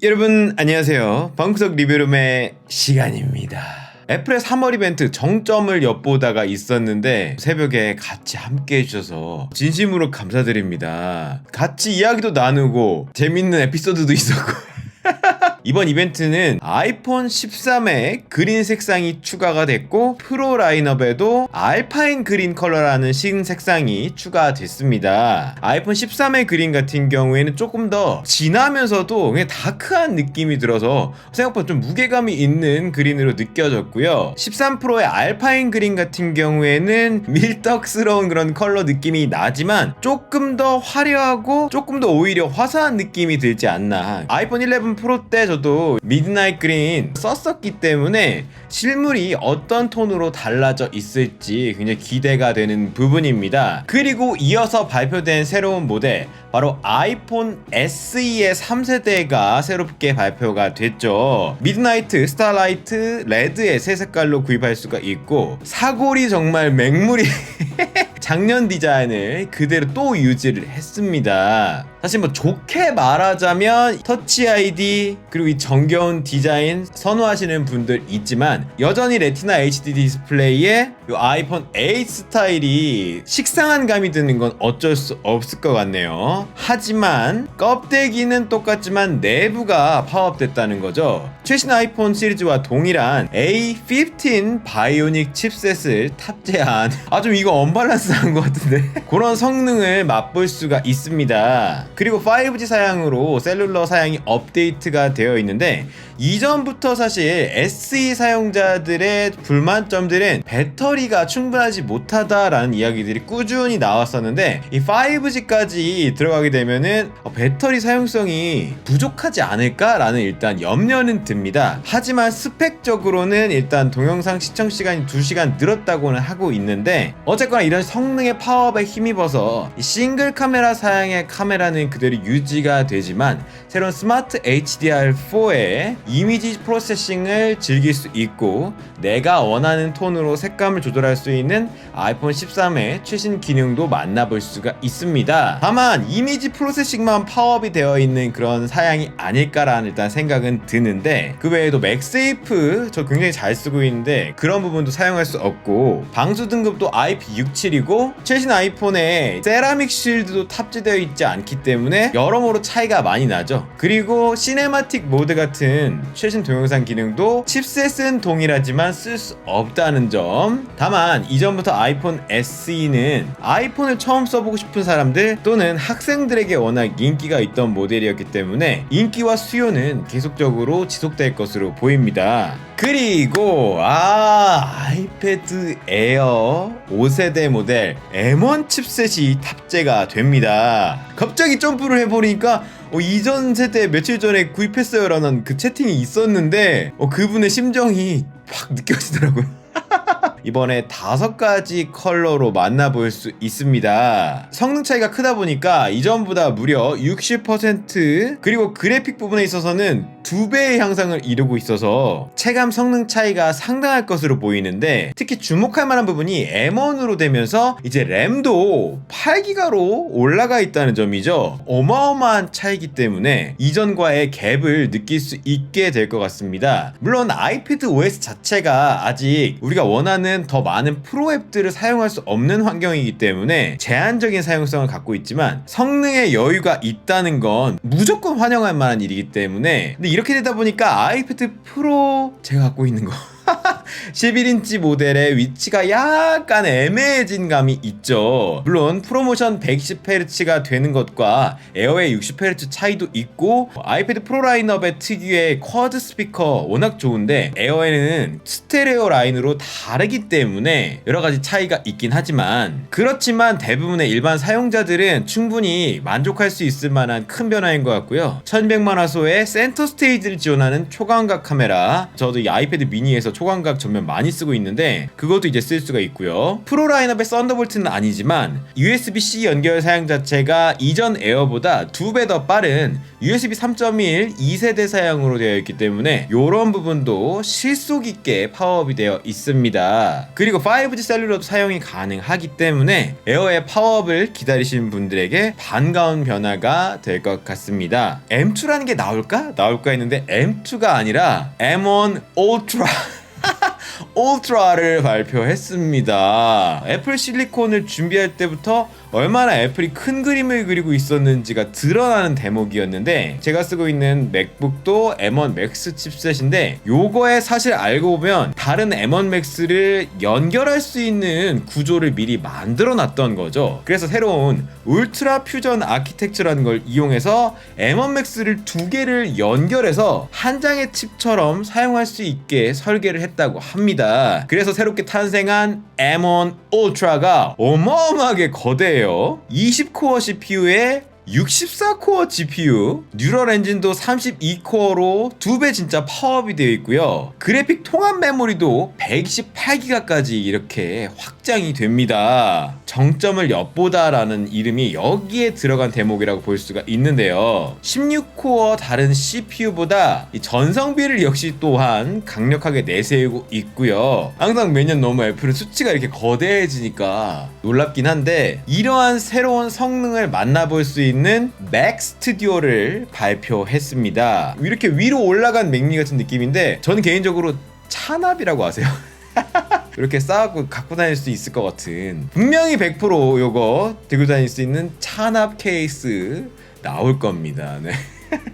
여러분 안녕하세요. 방구석 리뷰룸의 시간입니다. 애플의 3월 이벤트 정점을 엿보다가 있었는데 새벽에 같이 함께 해주셔서 진심으로 감사드립니다. 같이 이야기도 나누고 재밌는 에피소드도 있었고 이번 이벤트는 아이폰 13에 그린 색상이 추가가 됐고 프로 라인업에도 알파인 그린 컬러라는 신색상이 추가됐습니다. 아이폰 13의 그린 같은 경우에는 조금 더 진하면서도 그냥 다크한 느낌이 들어서 생각보다 좀 무게감이 있는 그린으로 느껴졌고요. 13 프로의 알파인 그린 같은 경우에는 밀떡스러운 그런 컬러 느낌이 나지만 조금 더 화려하고 조금 더 오히려 화사한 느낌이 들지 않나. 아이폰 11 프로 때 저도 미드나잇 그린 썼었기 때문에 실물이 어떤 톤으로 달라져 있을지 굉장히 기대가 되는 부분입니다. 그리고 이어서 발표된 새로운 모델 바로 아이폰 SE의 3세대가 새롭게 발표가 됐죠. 미드나이트, 스타라이트, 레드의 세 색깔로 구입할 수가 있고 사골이 정말 맹물이 작년 디자인을 그대로 또 유지를 했습니다. 사실 뭐 좋게 말하자면 터치 ID 그리고 이 정겨운 디자인 선호하시는 분들 있지만 여전히 레티나 HD 디스플레이에 이 아이폰 8 스타일이 식상한 감이 드는 건 어쩔 수 없을 것 같네요. 하지만 껍데기는 똑같지만 내부가 파워업됐다는 거죠. 최신 아이폰 시리즈와 동일한 A15 바이오닉 칩셋을 탑재한 좀 이거 언밸런스한 것 같은데 그런 성능을 맛볼 수가 있습니다. 그리고 5G 사양으로 셀룰러 사양이 업데이트가 되어 있는데 이전부터 사실 SE 사용자들의 불만점들은 배터리가 충분하지 못하다라는 이야기들이 꾸준히 나왔었는데 이 5G까지 들어가게 되면은 배터리 사용성이 부족하지 않을까라는 일단 염려는 듭니다. 하지만 스펙적으로는 일단 동영상 시청 시간이 2시간 늘었다고는 하고 있는데 어쨌거나 이런 성능의 파워업에 힘입어서 이 싱글 카메라 사양의 카메라는 그대로 유지가 되지만 새로운 스마트 HDR4에 이미지 프로세싱을 즐길 수 있고 내가 원하는 톤으로 색감을 조절할 수 있는 아이폰 13의 최신 기능도 만나볼 수가 있습니다. 다만 이미지 프로세싱만 파워업이 되어 있는 그런 사양이 아닐까라는 일단 생각은 드는데 그 외에도 맥세이프 저 굉장히 잘 쓰고 있는데 그런 부분도 사용할 수 없고 방수 등급도 IP67이고 최신 아이폰에 세라믹 쉴드도 탑재되어 있지 않기 때문에 여러모로 차이가 많이 나죠. 그리고 시네마틱 모드 같은 최신 동영상 기능도 칩셋은 동일하지만 쓸 수 없다는 점. 다만 이전부터 아이폰 SE는 아이폰을 처음 써보고 싶은 사람들 또는 학생들에게 워낙 인기가 있던 모델이었기 때문에 인기와 수요는 계속적으로 지속될 것으로 보입니다. 그리고 아이패드 에어 5세대 모델 M1 칩셋이 탑재가 됩니다. 갑자기 점프를 해보니까 이전 세대 며칠 전에 구입했어요 라는 그 채팅이 있었는데 그분의 심정이 확 느껴지더라고요. 이번에 5가지 컬러로 만나볼 수 있습니다. 성능 차이가 크다 보니까 이전보다 무려 60% 그리고 그래픽 부분에 있어서는 2배의 향상을 이루고 있어서 체감 성능 차이가 상당할 것으로 보이는데 특히 주목할 만한 부분이 M1으로 되면서 이제 램도 8기가로 올라가 있다는 점이죠. 어마어마한 차이기 때문에 이전과의 갭을 느낄 수 있게 될 것 같습니다. 물론 아이패드 OS 자체가 아직 우리가 원하는 더 많은 프로 앱들을 사용할 수 없는 환경이기 때문에 제한적인 사용성을 갖고 있지만 성능의 여유가 있다는 건 무조건 환영할 만한 일이기 때문에 근데 이렇게 되다 보니까 아이패드 프로 제가 갖고 있는 거 11인치 모델의 위치가 약간 애매해진 감이 있죠. 물론 프로모션 120Hz가 되는 것과 에어의 60Hz 차이도 있고 아이패드 프로 라인업의 특유의 쿼드 스피커 워낙 좋은데 에어에는 스테레오 라인으로 다르기 때문에 여러가지 차이가 있긴 하지만 그렇지만 대부분의 일반 사용자들은 충분히 만족할 수 있을 만한 큰 변화인 것 같고요. 1200만 화소의 센터 스테이지를 지원하는 초광각 카메라 저도 이 아이패드 미니에서 초광각 전면 많이 쓰고 있는데 그것도 이제 쓸 수가 있고요. 프로 라인업의 썬더볼트는 아니지만 USB-C 연결 사양 자체가 이전 에어보다 2배 더 빠른 USB 3.1 2세대 사양으로 되어 있기 때문에 이런 부분도 실속 있게 파워업이 되어 있습니다. 그리고 5G 셀룰러도 사용이 가능하기 때문에 에어의 파워업을 기다리시는 분들에게 반가운 변화가 될 것 같습니다. M2라는 게 나올까 했는데 M2가 아니라 M1 Ultra 울트라를 발표했습니다. 애플 실리콘을 준비할 때부터 얼마나 애플이 큰 그림을 그리고 있었는지가 드러나는 대목이었는데, 제가 쓰고 있는 맥북도 M1 Max 칩셋인데 요거에 사실 알고 보면 다른 M1 Max를 연결할 수 있는 구조를 미리 만들어 놨던 거죠. 그래서 새로운 울트라 퓨전 아키텍처라는 걸 이용해서 M1 Max를 두 개를 연결해서 한 장의 칩처럼 사용할 수 있게 설계를 했다고 합니다. 그래서 새롭게 탄생한 M1 Ultra가 어마어마하게 거대해요. 20코어 CPU에 64코어 GPU, 뉴럴 엔진도 32코어로 2배 진짜 파워업이 되어 있고요. 그래픽 통합 메모리도 128기가까지 이렇게 확장이 됩니다. 정점을 엿보다라는 이름이 여기에 들어간 대목이라고 볼 수가 있는데요. 16코어 다른 CPU보다 이 전성비를 역시 또한 강력하게 내세우고 있고요. 항상 매년 너무 애플은 수치가 이렇게 거대해지니까 놀랍긴 한데, 이러한 새로운 성능을 만나볼 수 있는 맥 스튜디오를 발표했습니다. 이렇게 위로 올라간 맥미 같은 느낌인데 저는 개인적으로 차납이라고 아세요? 이렇게 쌓고 갖고 다닐 수 있을 것 같은, 분명히 100% 요거 들고 다닐 수 있는 차납 케이스 나올 겁니다. 네.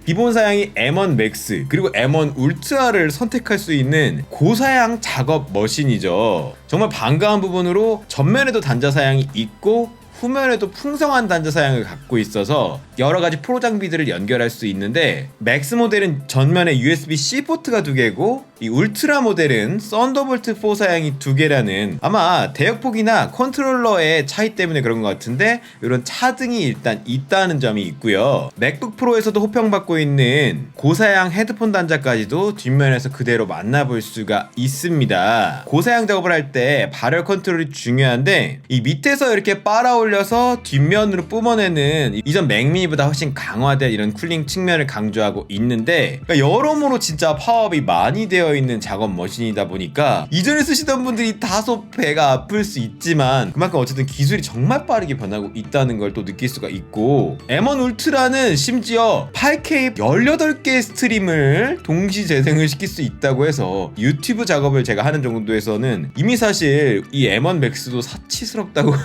기본 사양이 M1 Max 그리고 M1 울트라를 선택할 수 있는 고사양 작업 머신이죠. 정말 반가운 부분으로 전면에도 단자 사양이 있고 후면에도 풍성한 단자 사양을 갖고 있어서 여러가지 프로 장비들을 연결할 수 있는데, 맥스 모델은 전면에 USB-C 포트가 2개고 이 울트라 모델은 썬더볼트 4 사양이 2개라는, 아마 대역폭이나 컨트롤러의 차이 때문에 그런 것 같은데 이런 차등이 일단 있다는 점이 있고요. 맥북 프로에서도 호평받고 있는 고사양 헤드폰 단자까지도 뒷면에서 그대로 만나볼 수가 있습니다. 고사양 작업을 할 때 발열 컨트롤이 중요한데, 이 밑에서 이렇게 빨아올려서 뒷면으로 뿜어내는 이전 맥미니보다 훨씬 강화된 이런 쿨링 측면을 강조하고 있는데, 그러니까 여러모로 진짜 파워업이 많이 되어 있는 작업 머신이다 보니까 이전에 쓰시던 분들이 다소 배가 아플 수 있지만 그만큼 어쨌든 기술이 정말 빠르게 변하고 있다는 걸 또 느낄 수가 있고, M1 울트라는 심지어 8K 18개 스트림을 동시 재생을 시킬 수 있다고 해서 유튜브 작업을 제가 하는 정도에서는 이미 사실 이 M1 맥스도 사치스럽다고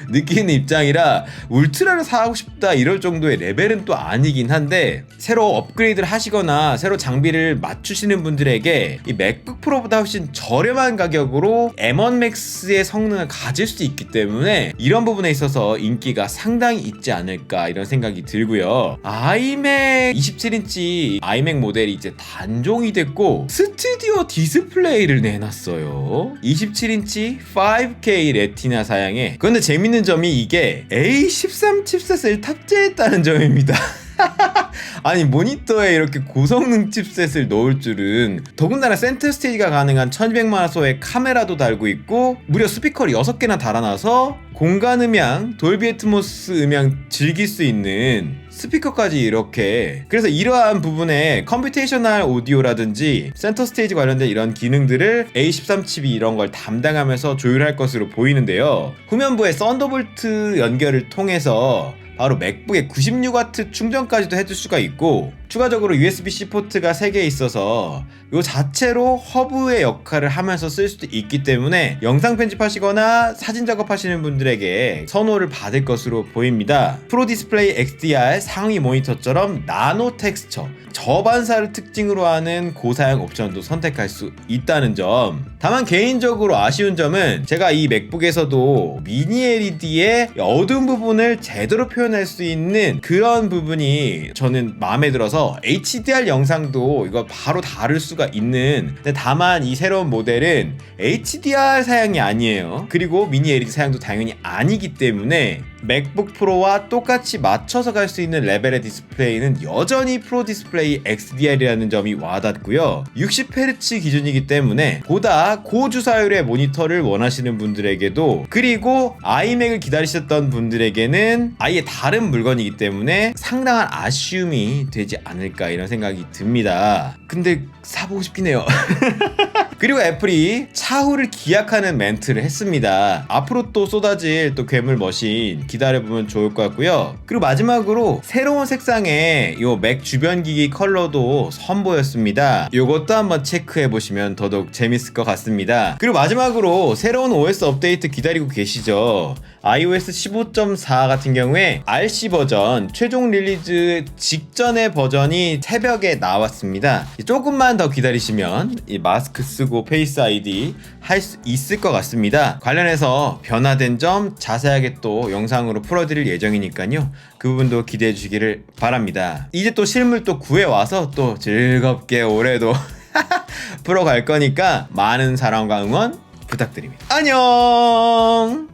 느끼는 입장이라 울트라를 사고 싶다 이럴 정도의 레벨은 또 아니긴 한데, 새로 업그레이드를 하시거나 새로 장비를 맞추시는 분들에게 이 맥북 프로보다 훨씬 저렴한 가격으로 M1 맥스의 성능을 가질 수 있기 때문에 이런 부분에 있어서 인기가 상당히 있지 않을까 이런 생각이 들고요. 아이맥 27인치 아이맥 모델이 이제 단종이 됐고 스튜디오 디스플레이를 내놨어요. 27인치 5K 레티나 사양에. 그런데 재밌는 점이 이게 A13 칩셋을 탑재했다는 점입니다. 아니, 모니터에 이렇게 고성능 칩셋을 넣을 줄은. 더군다나 센터 스테이지가 가능한 1200만화소의 카메라도 달고 있고 무려 스피커를 6개나 달아놔서 공간 음향, 돌비 애트모스 음향 즐길 수 있는 스피커까지 이렇게. 그래서 이러한 부분에 컴퓨테이셔널 오디오라든지 센터 스테이지 관련된 이런 기능들을 A13 칩이 이런 걸 담당하면서 조율할 것으로 보이는데요. 후면부에 썬더볼트 연결을 통해서 바로 맥북에 96W 충전까지도 해줄 수가 있고, 추가적으로 USB-C 포트가 3개 있어서 이 자체로 허브의 역할을 하면서 쓸 수도 있기 때문에 영상 편집하시거나 사진 작업하시는 분들에게 선호를 받을 것으로 보입니다. 프로 디스플레이 XDR 상위 모니터처럼 나노 텍스처, 저반사를 특징으로 하는 고사양 옵션도 선택할 수 있다는 점. 다만 개인적으로 아쉬운 점은 제가 이 맥북에서도 미니 LED의 어두운 부분을 제대로 표현할 수 있는 그런 부분이 저는 마음에 들어서 HDR 영상도 이거 바로 다룰 수가 있는. 근데 다만 이 새로운 모델은 HDR 사양이 아니에요. 그리고 미니 LED 사양도 당연히 아니기 때문에 맥북 프로와 똑같이 맞춰서 갈 수 있는 레벨의 디스플레이는 여전히 프로 디스플레이 XDR이라는 점이 와닿고요. 60Hz 기준이기 때문에 보다 고주사율의 모니터를 원하시는 분들에게도, 그리고 아이맥을 기다리셨던 분들에게는 아예 다른 물건이기 때문에 상당한 아쉬움이 되지 않을까 이런 생각이 듭니다. 근데 사보고 싶긴 해요. 그리고 애플이 차후를 기약하는 멘트를 했습니다. 앞으로 또 쏟아질 또 괴물 머신 기다려보면 좋을 것 같고요. 그리고 마지막으로 새로운 색상의 요 맥 주변 기기 컬러도 선보였습니다. 요것도 한번 체크해보시면 더더욱 재밌을 것 같습니다. 그리고 마지막으로 새로운 OS 업데이트 기다리고 계시죠? iOS 15.4 같은 경우에 RC 버전 최종 릴리즈 직전의 버전이 새벽에 나왔습니다. 조금만 더 기다리시면 이 마스크 쓰고 페이스 아이디 할 수 있을 것 같습니다. 관련해서 변화된 점 자세하게 또 영상으로 풀어드릴 예정이니까요. 그 부분도 기대해 주시기를 바랍니다. 이제 또 실물 또 구해와서 또 즐겁게 올해도 풀어갈 거니까 많은 사랑과 응원 부탁드립니다. 안녕.